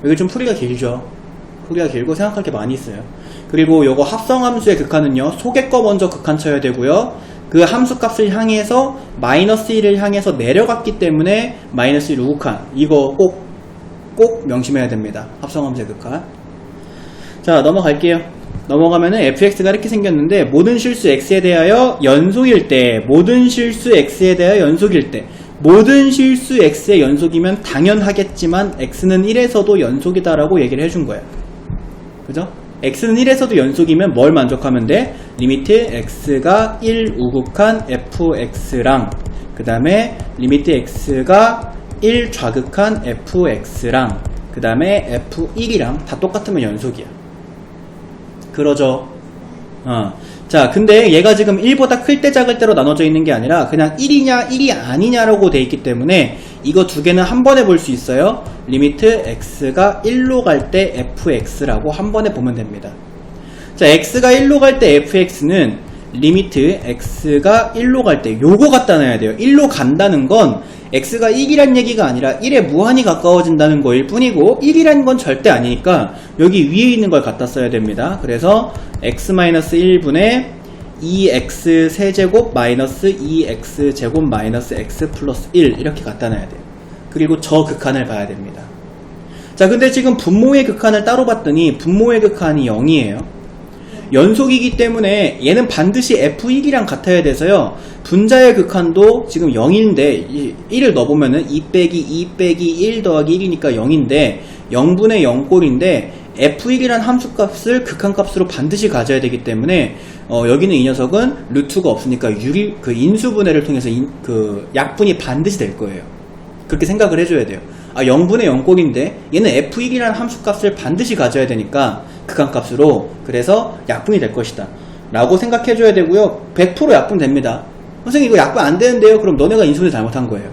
여기 좀 풀이가 길죠. 풀이가 길고 생각할 게 많이 있어요. 그리고 요거 합성함수의 극한은요, 속의 거 먼저 극한 쳐야 되고요. 그 함수값을 향해서 마이너스 1을 향해서 내려갔기 때문에 마이너스 1 우극한. 이거 꼭 명심해야 됩니다. 합성함수의 극한. 자, 넘어갈게요. 넘어가면은 fx가 이렇게 생겼는데, 모든 실수 x에 대하여 연속일 때, 모든 실수 x에 대하여 연속일 때, 모든 실수 x의 연속이면 당연하겠지만 x는 1에서도 연속이다라고 얘기를 해준 거야. 그죠? x는 1에서도 연속이면 뭘 만족하면 돼? 리미트 x가 1 우극한 fx랑 그 다음에 리미트 x가 1 좌극한 fx랑 그 다음에 f1이랑 다 똑같으면 연속이야. 그러죠? 자, 근데 얘가 지금 1보다 클 때 작을 때로 나눠져 있는 게 아니라 그냥 1이냐 1이 아니냐라고 돼 있기 때문에 이거 두 개는 한 번에 볼 수 있어요. 리미트 x가 1로 갈 때 fx라고 한 번에 보면 됩니다. 자, x가 1로 갈 때 fx는 리미트 x가 1로 갈 때 요거 갖다 놔야 돼요. 1로 간다는 건 x가 1이란 얘기가 아니라 1에 무한히 가까워진다는 거일 뿐이고 1이란 건 절대 아니니까 여기 위에 있는 걸 갖다 써야 됩니다. 그래서 x-1분의 2x 세제곱 마이너스 2x 제곱 마이너스 x 플러스 1 이렇게 갖다 놔야 돼요. 그리고 저 극한을 봐야 됩니다. 자, 근데 지금 분모의 극한을 따로 봤더니 분모의 극한이 0이에요. 연속이기 때문에 얘는 반드시 f1이랑 같아야 돼서요. 분자의 극한도 지금 0인데 1을 넣어보면은 2 빼기 2 빼기 1 더하기 1이니까 0인데 0분의 0꼴인데 f1이란 함수값을 극한값으로 반드시 가져야 되기 때문에 여기는 이 녀석은 루트가 없으니까 그 인수분해를 통해서 그 약분이 반드시 될 거예요. 그렇게 생각을 해줘야 돼요. 0분의 0꼴인데 얘는 f1이라는 함수값을 반드시 가져야 되니까 극한값으로, 그래서 약분이 될 것이다 라고 생각해줘야 되고요. 100% 약분됩니다. 선생님 이거 약분 안 되는데요? 그럼 너네가 인수분해 잘못한 거예요.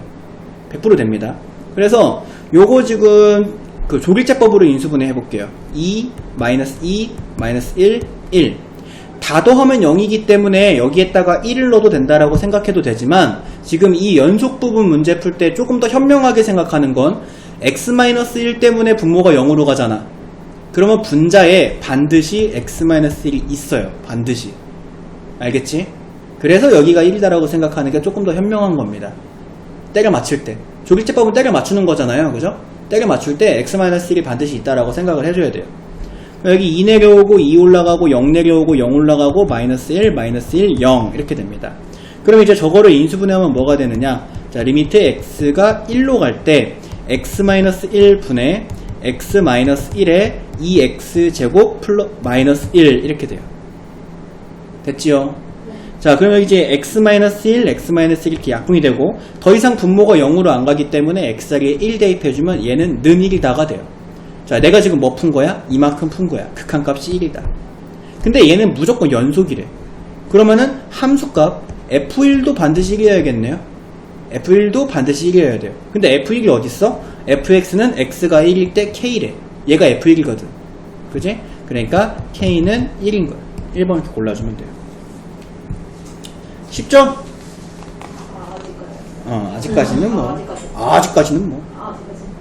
100% 됩니다. 그래서 요거 지금 그 조길제법으로 인수분해 해볼게요. 2, 마이너스 2, 마이너스 1, 1 다 더하면 0이기 때문에 여기에다가 1을 넣어도 된다라고 생각해도 되지만, 지금 이 연속 부분 문제 풀 때 조금 더 현명하게 생각하는 건 x-1 때문에 분모가 0으로 가잖아. 그러면 분자에 반드시 x-1이 있어요. 반드시. 알겠지? 그래서 여기가 1이다라고 생각하는 게 조금 더 현명한 겁니다. 때려 맞출 때. 조길제법은 때려 맞추는 거잖아요. 그죠? 때려 맞출 때 x-1이 반드시 있다라고 생각을 해줘야 돼요. 여기 2 내려오고 2 올라가고 0 내려오고 0 올라가고 마이너스 1, 마이너스 1, 0 이렇게 됩니다. 그럼 이제 저거를 인수분해하면 뭐가 되느냐? 자, 리미트 x가 1로 갈 때 x-1 분의 x-1에 2x 제곱 플러스 마이너스 1 이렇게 돼요. 됐지요? 자, 그러면 이제 x-1, x-1 이렇게 약분이 되고 더 이상 분모가 0으로 안 가기 때문에 x 자리에 1 대입해주면 얘는 는 1이다가 돼요. 자, 내가 지금 뭐 푼 거야? 이만큼 푼 거야. 극한값이 1이다. 근데 얘는 무조건 연속이래. 그러면은 함수값 f1도 반드시 1이어야겠네요. f1도 반드시 1이어야 돼요. 근데 f1이 어딨어? fx는 x가 1일 때 k래. 얘가 f1이거든. 그지? 그러니까 k는 1인 거야. 1번 이렇게 골라주면 돼요. 쉽죠? 아직까지는 뭐. 아직까지는 뭐.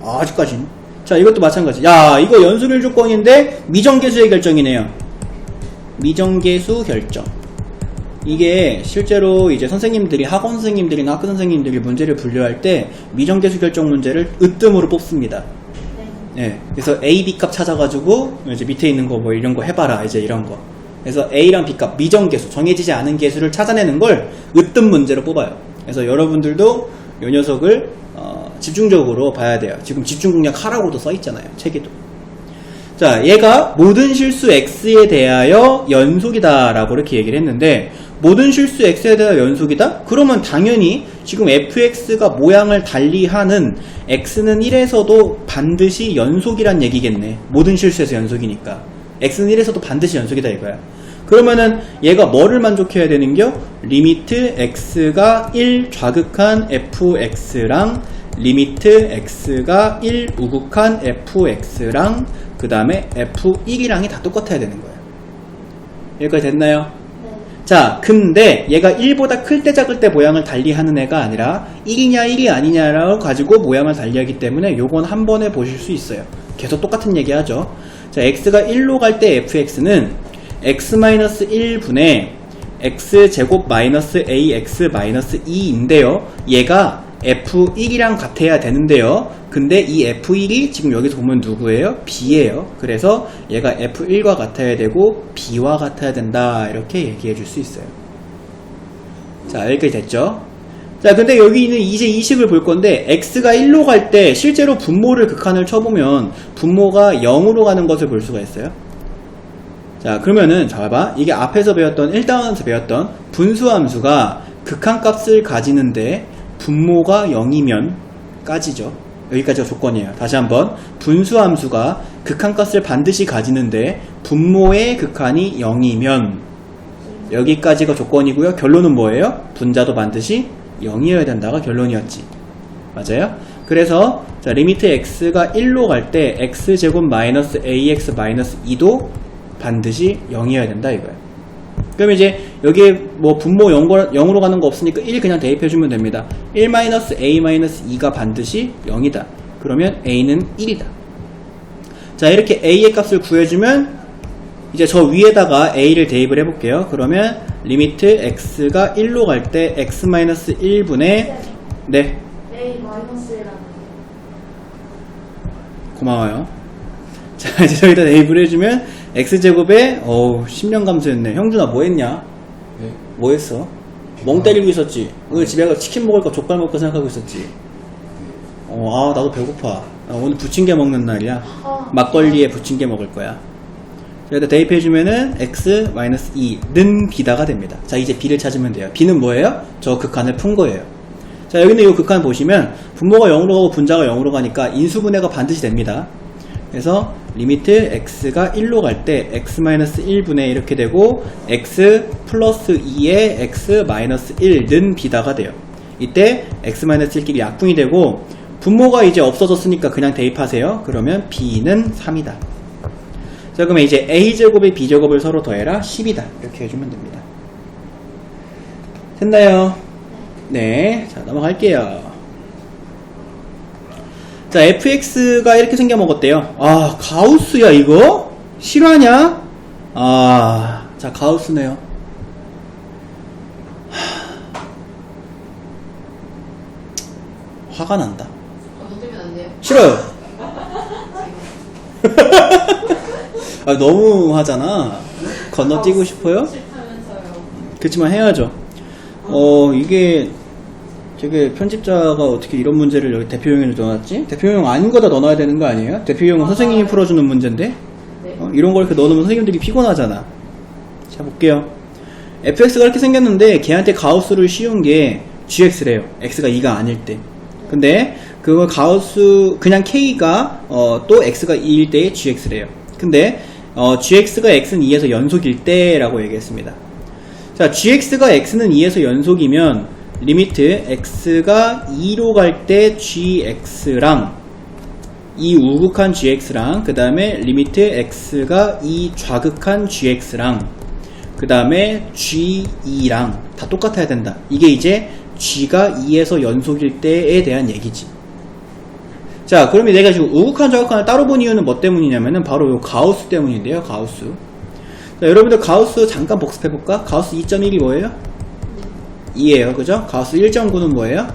아직까지는. 자, 이것도 마찬가지. 야, 이거 연속일 조건인데 미정계수의 결정이네요. 미정계수 결정. 이게 실제로 이제 선생님들이, 학원 선생님들이나 학교 선생님들이 문제를 분류할 때 미정계수 결정 문제를 으뜸으로 뽑습니다. 네. 그래서 A, B 값 찾아가지고 이제 밑에 있는 거 뭐 이런 거 해봐라. 이제 이런 거. 그래서 A랑 B 값, 미정계수, 정해지지 않은 계수를 찾아내는 걸 으뜸 문제로 뽑아요. 그래서 여러분들도 이 녀석을 집중적으로 봐야 돼요. 지금 집중공략 하라고도 써있잖아요. 책에도. 자, 얘가 모든 실수 x에 대하여 연속이다 라고 이렇게 얘기를 했는데, 모든 실수 x에 대하여 연속이다? 그러면 당연히 지금 fx가 모양을 달리하는 x는 1에서도 반드시 연속이란 얘기겠네. 모든 실수에서 연속이니까 x는 1에서도 반드시 연속이다 이거야. 그러면은 얘가 뭐를 만족해야 되는겨? 리미트 x가 1 좌극한 fx랑 리미트 x가 1 우극한 fx랑 그 다음에 f1이랑이 다 똑같아야 되는 거예요. 여기까지 됐나요? 네. 자, 근데 얘가 1보다 클 때 작을 때 모양을 달리하는 애가 아니라 1이냐 1이 아니냐라고 가지고 모양을 달리하기 때문에 요건 한 번에 보실 수 있어요. 계속 똑같은 얘기 하죠. 자, x가 1로 갈 때 fx는 x-1분의 x제곱 마이너스 ax 마이너스 2인데요. 얘가 f1이랑 같아야 되는데요. 근데 이 f1이 지금 여기서 보면 누구예요? b예요. 그래서 얘가 f1과 같아야 되고 b와 같아야 된다. 이렇게 얘기해 줄 수 있어요. 자, 여기까지 됐죠? 자, 근데 여기는 이제 이 식을 볼 건데, x가 1로 갈 때 실제로 분모를 극한을 쳐보면 분모가 0으로 가는 것을 볼 수가 있어요. 자, 그러면은 자, 봐봐. 이게 앞에서 배웠던 1단원에서 배웠던 분수함수가 극한값을 가지는데 분모가 0이면 까지죠. 여기까지가 조건이에요. 다시 한번, 분수함수가 극한값을 반드시 가지는데 분모의 극한이 0이면 여기까지가 조건이고요. 결론은 뭐예요? 분자도 반드시 0이어야 된다가 결론이었지. 맞아요? 그래서 자, 리미트 x가 1로 갈 때 x제곱 마이너스 ax 마이너스 2도 반드시 0이어야 된다 이거예요. 그럼 이제 여기에 뭐 분모 0으로 가는 거 없으니까 1 그냥 대입해주면 됩니다. 1-a-2가 반드시 0이다. 그러면 a는 1이다. 자, 이렇게 a의 값을 구해주면 이제 저 위에다가 a를 대입을 해볼게요. 그러면 리미트 x가 1로 갈 때 x-1분의 네.
a-1이라는
고마워요. 자, 이제 저기다 대입을 해주면 x제곱에 10년 감소했네. 형준아 뭐 했냐?
네.
뭐 했어? 멍 때리고 있었지? 오늘 집에 가서 치킨 먹을까 족발 먹을까 생각하고 있었지? 아, 나도 배고파. 오늘 부침개 먹는 날이야. 막걸리에 부침개 먹을 거야. 여기다 대입해주면은 x-2는 b다가 됩니다. 자, 이제 b를 찾으면 돼요. b는 뭐예요? 저 극한을 푼 거예요. 자, 여기 있는 이 극한 보시면 분모가 0으로 가고 분자가 0으로 가니까 인수분해가 반드시 됩니다. 그래서 리미트 x가 1로 갈 때 x-1분의 이렇게 되고 x 플러스 2의 x-1는 b다가 돼요. 이때 x-1끼리 약분이 되고 분모가 이제 없어졌으니까 그냥 대입하세요. 그러면 b는 3이다. 자, 그러면 이제 a제곱에 b제곱을 서로 더해라 10이다. 이렇게 해주면 됩니다. 됐나요? 네. 자, 넘어갈게요. 자, fx가 이렇게 생겨먹었대요. 아, 가우스야 이거? 실화냐? 아, 자, 가우스네요. 화가 난다.
너 때문에 안 돼요?
싫어요. 아, 너무 하잖아. 건너뛰고 싶어요?
싫다면서요.
그렇지만 해야죠. 이게 되게 편집자가 어떻게 이런 문제를 여기 대표용에 넣어놨지? 대표용 아닌 거다 넣어놔야 되는 거 아니에요? 대표용은 선생님이 풀어주는 문제인데?
네.
이런 걸 이렇게 넣어놓으면 선생님들이 피곤하잖아. 자, 볼게요. fx가 이렇게 생겼는데 걔한테 가우스를 씌운 게 gx래요. x가 2가 아닐 때. 근데 그걸 가우스 그냥 k가 또 x가 2일 때의 gx래요. 근데 gx가 x는 2에서 연속일 때라고 얘기했습니다. 자, gx가 x는 2에서 연속이면 리미트 x가 2로 갈 때 gx랑 2 우극한 gx랑 그 다음에 리미트 x가 2 좌극한 gx랑 그 다음에 g2랑 다 똑같아야 된다. 이게 이제 g가 2에서 연속일 때에 대한 얘기지. 자, 그러면 내가 지금 우극한 좌극한을 따로 본 이유는 뭐 때문이냐면은 바로 요 가우스 때문인데요. 가우스. 자, 여러분들 가우스 잠깐 복습해볼까? 가우스 2.1이 뭐예요? 2예요. 그죠? 가우스 1.9는 뭐예요?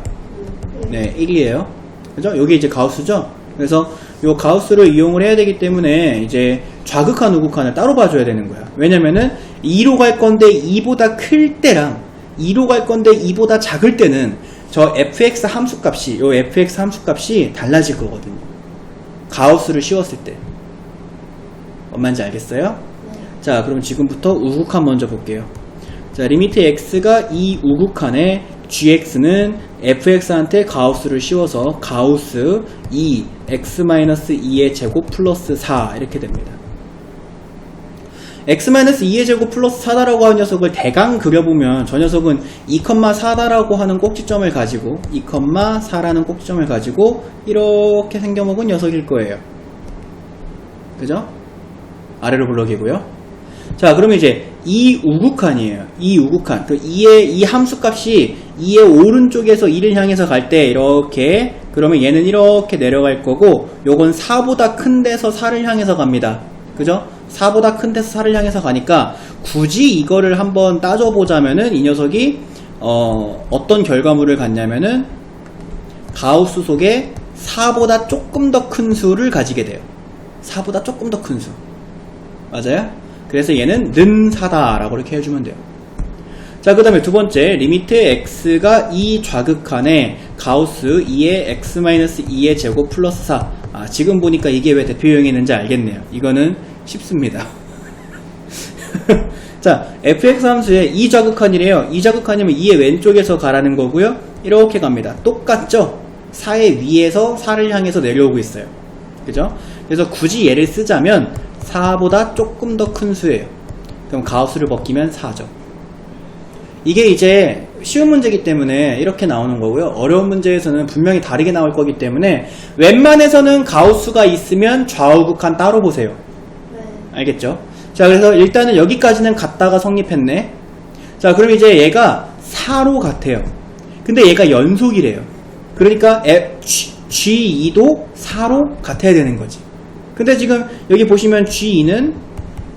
네, 1이에요. 그죠? 요게 이제 가우스죠? 그래서 요 가우스를 이용을 해야 되기 때문에 이제 좌극한 우극한을 따로 봐줘야 되는 거야. 왜냐면은 2로 갈 건데 2보다 클 때랑 2로 갈 건데 2보다 작을 때는 저 fx 함수값이 요 fx 함수값이 달라질 거거든요. 가우스를 씌웠을 때. 뭔 말인지 알겠어요? 자, 그럼 지금부터 우극한 먼저 볼게요. 자, 리미트 x가 이 우극한에 gx는 fx한테 가우스를 씌워서 가우스 2 x-2의 제곱 플러스 4 이렇게 됩니다. x-2의 제곱 플러스 4다라고 하는 녀석을 대강 그려보면 저 녀석은 2,4다라고 하는 꼭지점을 가지고 2,4라는 꼭지점을 가지고 이렇게 생겨먹은 녀석일 거예요. 그죠? 아래로 블럭이고요. 자, 그러면 이제 이 우극한이에요. 이 우극한. 그 2의 이 함수값이 2의 오른쪽에서 2를 향해서 갈 때 이렇게, 그러면 얘는 이렇게 내려갈 거고 요건 4보다 큰 데서 4를 향해서 갑니다. 그죠? 4보다 큰 데서 4를 향해서 가니까 굳이 이거를 한번 따져보자면은 이 녀석이 어떤 결과물을 갖냐면은 가우스 속에 4보다 조금 더 큰 수를 가지게 돼요. 4보다 조금 더 큰 수. 맞아요? 그래서 얘는 는 4다 라고 이렇게 해주면 돼요. 자, 그 다음에 두 번째, 리미트 x가 이 좌극한에 가우스 2의 x-2의 제곱 플러스 4. 아, 지금 보니까 이게 왜 대표형이 있는지 알겠네요. 이거는 쉽습니다. 자, fx 함수의 이 좌극한이래요. 이 좌극한이면 2의 왼쪽에서 가라는 거고요. 이렇게 갑니다. 똑같죠? 4의 위에서 4를 향해서 내려오고 있어요. 그죠? 그래서 굳이 얘를 쓰자면 4보다 조금 더 큰 수예요. 그럼 가우스를 벗기면 4죠. 이게 이제 쉬운 문제이기 때문에 이렇게 나오는 거고요. 어려운 문제에서는 분명히 다르게 나올 거기 때문에 웬만해서는 가우스가 있으면 좌우극한 따로 보세요.
네.
알겠죠? 자, 그래서 일단은 여기까지는 같다가 성립했네. 자, 그럼 이제 얘가 4로 같아요. 근데 얘가 연속이래요. 그러니까 G2도 4로 같아야 되는 거지. 근데 지금 여기 보시면 G2는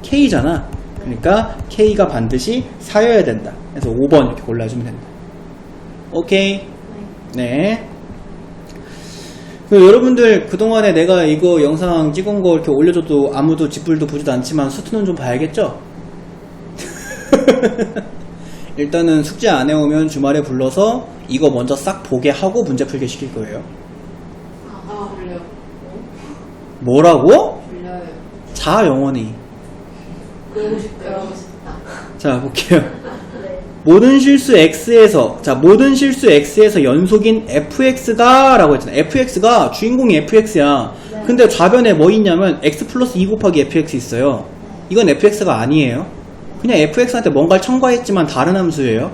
K잖아. 그러니까 K가 반드시 4여야 된다. 그래서 5번 이렇게 골라주면 된다. 오케이? 네. 여러분들 그동안에 내가 이거 영상 찍은 거 이렇게 올려줘도 아무도 뒷불도 보지도 않지만 수트는 좀 봐야겠죠? 일단은 숙제 안 해오면 주말에 불러서 이거 먼저 싹 보게 하고 문제 풀게 시킬 거예요.
불려요.
뭐라고?
불려요.
자, 영원히.
그러고 싶다.
자, 볼게요.
네.
모든 실수 X에서, 자, 모든 실수 X에서 연속인 fx가 라고 했잖아. fx가 주인공이 fx야.
네.
근데 좌변에 뭐 있냐면 x 플러스 2 곱하기 fx 있어요. 이건 fx가 아니에요. 그냥 fx한테 뭔가를 첨가했지만 다른 함수예요.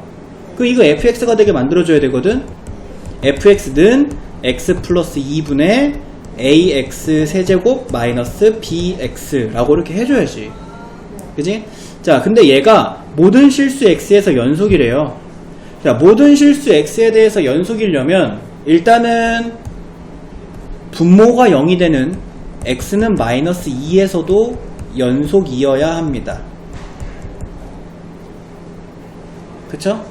그럼 이거 fx가 되게 만들어줘야 되거든. fx는 x 플러스 2분의 ax 세제곱 마이너스 bx 라고 이렇게 해줘야지. 그지? 자, 근데 얘가 모든 실수 x에서 연속이래요. 자, 모든 실수 x에 대해서 연속이려면 일단은 분모가 0이 되는 x는 마이너스 2에서도 연속이어야 합니다. 그쵸?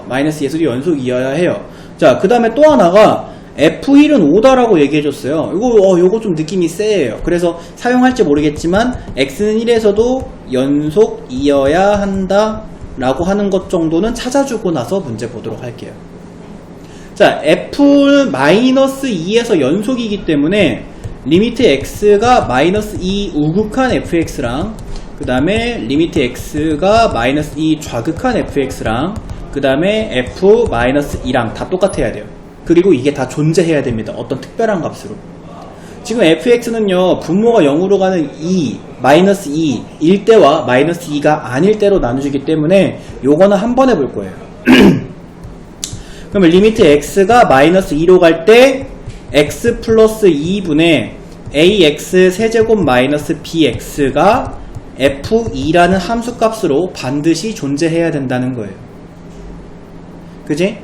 마이너스 2에서도 연속이어야 해요. 자, 그 다음에 또 하나가 F1은 5다라고 얘기해줬어요. 요거 좀 느낌이 세요. 그래서 사용할지 모르겠지만 X는 1에서도 연속이어야 한다 라고 하는 것 정도는 찾아주고 나서 문제 보도록 할게요. 자, F는 마이너스 2에서 연속이기 때문에 리미트 X가 마이너스 2 우극한 fx랑 그 다음에 리미트 X가 마이너스 2 좌극한 fx랑 그 다음에 F 마이너스 2랑 다 똑같아야 돼요. 그리고 이게 다 존재해야 됩니다. 어떤 특별한 값으로. 지금 fx는요, 분모가 0으로 가는 2, 마이너스 2, 일 때와 마이너스 2가 아닐 때로 나누어지기 때문에 요거는 한 번 해볼 거예요. 그러면 리미트 x가 마이너스 2로 갈 때 x 플러스 2분의 ax 세제곱 마이너스 bx가 f2라는 함수값으로 반드시 존재해야 된다는 거예요. 그지?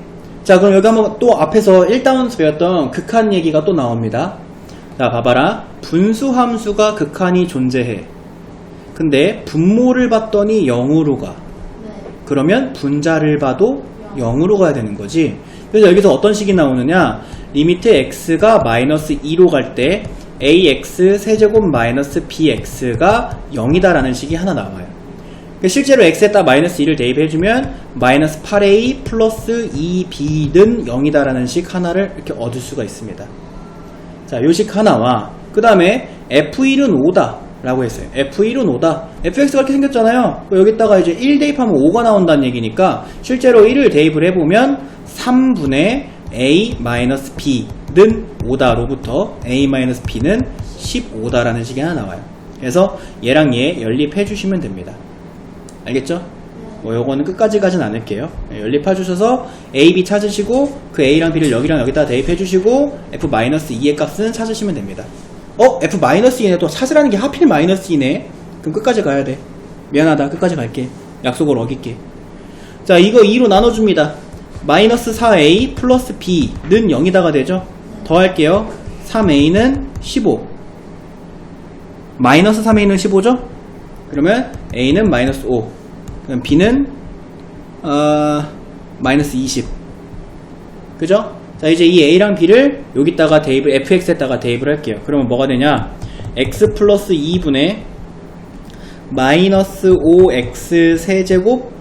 자, 그럼 여기 한번 또 앞에서 1다운에서 배웠던 극한 얘기가 또 나옵니다. 자, 봐봐라. 분수함수가 극한이 존재해. 근데 분모를 봤더니 0으로 가.
네.
그러면 분자를 봐도 0으로 가야 되는 거지. 그래서 여기서 어떤 식이 나오느냐, 리미트 x가 마이너스 2로 갈 때 ax 세제곱 마이너스 bx가 0이다 라는 식이 하나 나와요. 실제로 x에다 마이너스 2를 대입해주면 마이너스 8a 플러스 2b는 0이다 라는 식 하나를 이렇게 얻을 수가 있습니다. 자, 요 식 하나와 그 다음에 f1은 5다 라고 했어요. f1은 5다. fx가 이렇게 생겼잖아요. 여기다가 이제 1 대입하면 5가 나온다는 얘기니까 실제로 1을 대입을 해보면 3분의 a-b는 5다로부터 a-b는 15다라는 식이 하나 나와요. 그래서 얘랑 얘 연립해 주시면 됩니다. 알겠죠? 뭐 요거는 끝까지 가진 않을게요. 연립해 주셔서 a, b 찾으시고 그 a랑 b를 여기랑 여기다 대입해 주시고 f-2의 값은 찾으시면 됩니다. f-2네. 또 찾으라는 게 하필 -2네. 그럼 끝까지 가야 돼. 미안하다. 끝까지 갈게. 약속을 어길게. 자, 이거 2로 나눠줍니다. 마이너스 4a 플러스 b는 0이다가 되죠. 더 할게요. 3a는 15. 마이너스 3a는 15죠? 그러면 a는 마이너스 5. 그럼 b는 마이너스 20. 그죠? 자, 이제 이 a랑 b를 여기다가 대입을 fx에다가 대입을 할게요. 그러면 뭐가 되냐? x 플러스 2분의 마이너스 5x 세제곱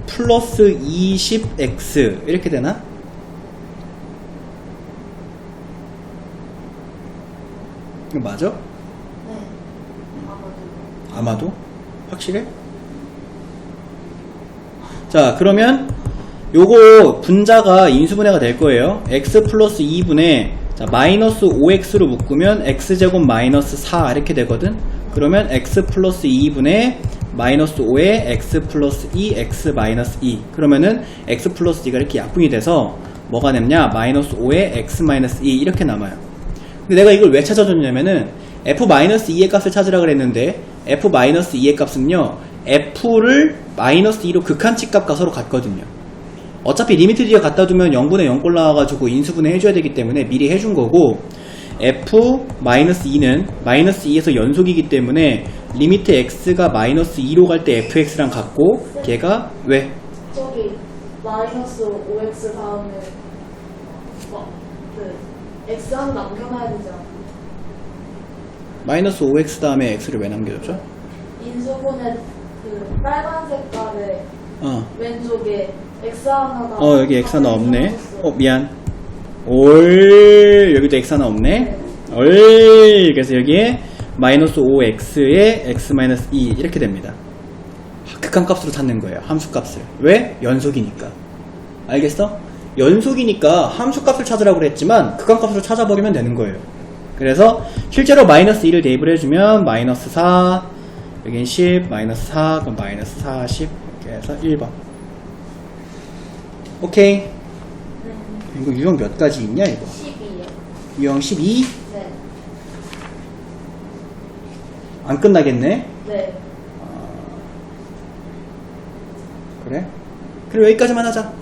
플러스 20x 이렇게 되나? 이거 맞아?
네.
아마도? 확실해? 자, 그러면 요거 분자가 인수분해가 될 거예요. x 플러스 2분의 자, 마이너스 5x로 묶으면 x제곱 마이너스 4 이렇게 되거든. 그러면 x 플러스 2분의 마이너스 5에 x 플러스 2, x 마이너스 2. 그러면은 x 플러스 2가 이렇게 약분이 돼서 뭐가 남냐? 마이너스 5에 x 마이너스 2 이렇게 남아요. 근데 내가 이걸 왜 찾아줬냐면은 f 마이너스 2의 값을 찾으라 그랬는데 f 마이너스 2의 값은요, f를 마이너스 2로 극한치값과 서로 같거든요. 어차피 리미트 뒤에 갖다 두면 0분의 0꼴 나와가지고 인수분해 해줘야 되기 때문에 미리 해준 거고, f-2는 마이너스 2에서 연속이기 때문에 리미트 x가 마이너스 2로 갈 때 fx랑 같고, 걔가 왜?
저기 마이너스 5x 다음에 x 하나 남겨놔야 되지 않아?
마이너스 5x 다음에 x를 왜 남겨줬죠?
인수분해 그 빨간 색깔에
어,
왼쪽에 x 하나가
여기 x 하나 없네. 미안. 여기도 x 하나 없네. 그래서 여기에 마이너스 5x에 x 마이너스 2 이렇게 됩니다. 극한값으로 찾는 거예요. 함수값을. 왜? 연속이니까. 알겠어? 연속이니까 함수값을 찾으라고 그랬지만 극한값으로 찾아버리면 되는 거예요. 그래서 실제로 마이너스 2를 대입을 해주면 마이너스 4, 여긴 10, 마이너스 4, 그럼 마이너스 40 이렇게 해서 1번. 오케이. 이거 유형 몇 가지 있냐 이거?
12요.
유형 12?
네.
안 끝나겠네?
네.
그래? 그럼 여기까지만 하자.